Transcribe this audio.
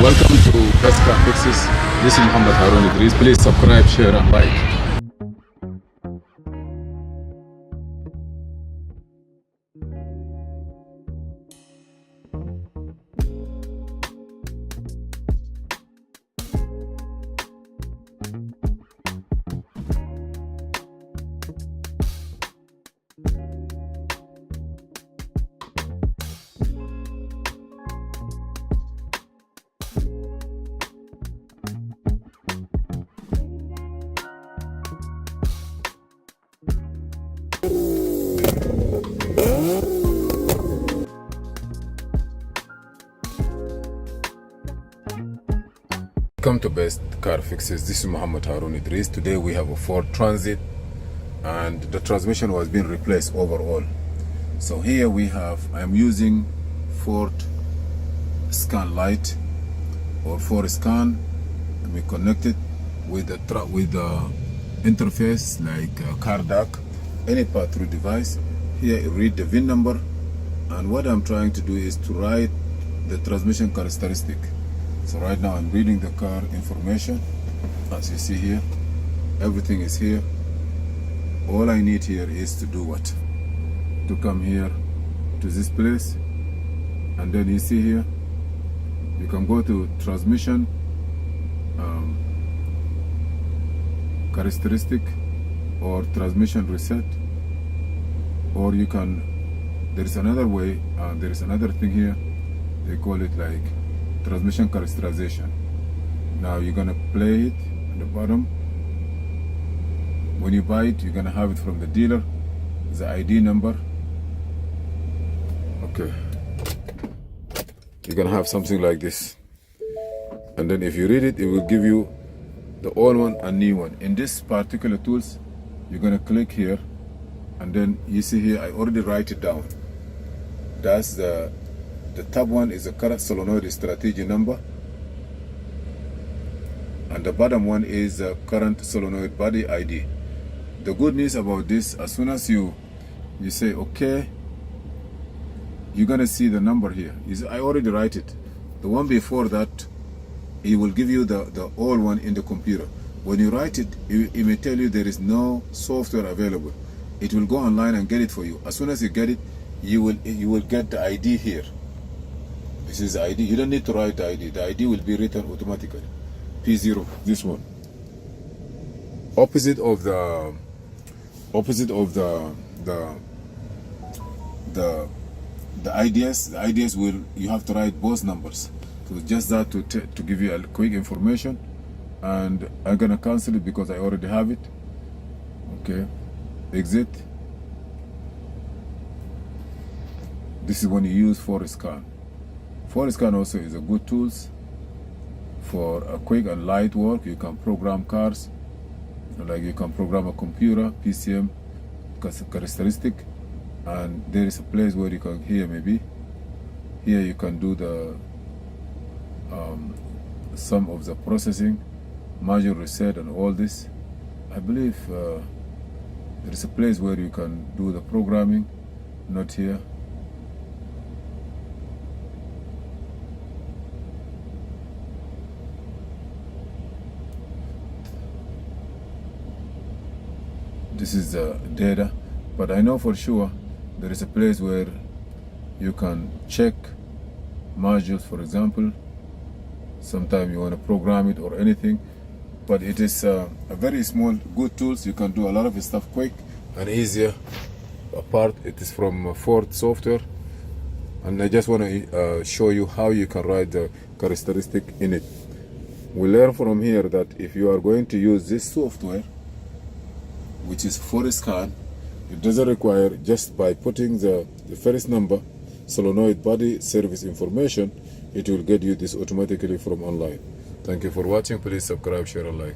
Welcome to Best Car Fixes. This is Mohamed. Please subscribe, share and like. Welcome to Best Car Fixes. This is Mohamed. Today we have a Ford Transit and the transmission was being replaced overall. So here we have, I'm using Ford Scan Lite or Ford Scan, and we connect it with the interface like car dock, any pass-through device. Here it read the VIN number, and what I'm trying to do is to write the transmission characteristic. So right now I'm reading the car information. As you see here, everything is here. All I need here is to do what? To come here to this place, and then you see here, you can go to transmission characteristic or transmission reset, or you can, there is another way, there is another thing here, they call it like transmission characterization. Now you're gonna play it at the bottom. When you buy it, you're gonna have it from the dealer, the ID number. Okay, you're gonna have something like this, and then if you read it, it will give you the old one and new one. In this particular tools, you're gonna click here, and then you see here I already write it down. That's the top one is the current solenoid strategy number, and the bottom one is the current solenoid body ID. The good news about this, as soon as you say okay, you're gonna see the number here. I already write it. The one before that, it will give you the old one in the computer. When you write it, it may tell you there is no software available. It will go online and get it for you. As soon as you get it, you will get the ID here. This is the ID. You don't need to write the ID. The ID will be written automatically. P0, this one. Opposite of the IDs. The IDs will, you have to write both numbers. So just that to give you a quick information, and I'm gonna cancel it because I already have it. Okay, exit. This is when you use Ford Scan. Ford Scan also is a good tools for a quick and light work. You can program cars, like you can program a computer, PCM characteristic, and there is a place where you can, here maybe, here you can do the some of the processing, module reset and all this. I believe there is a place where you can do the programming, not here. This is the data, but I know for sure there is a place where you can check modules, for example. Sometimes you want to program it or anything, but it is a very small, good tools. You can do a lot of stuff quick and easier. Apart, it is from Ford software, and I just want to show you how you can write the characteristic in it. We learn from here that if you are going to use this software, which is Ford Scan, it doesn't require, just by putting the first number, solenoid body service information, it will get you this automatically from online. Thank you for watching. Please subscribe, share and like.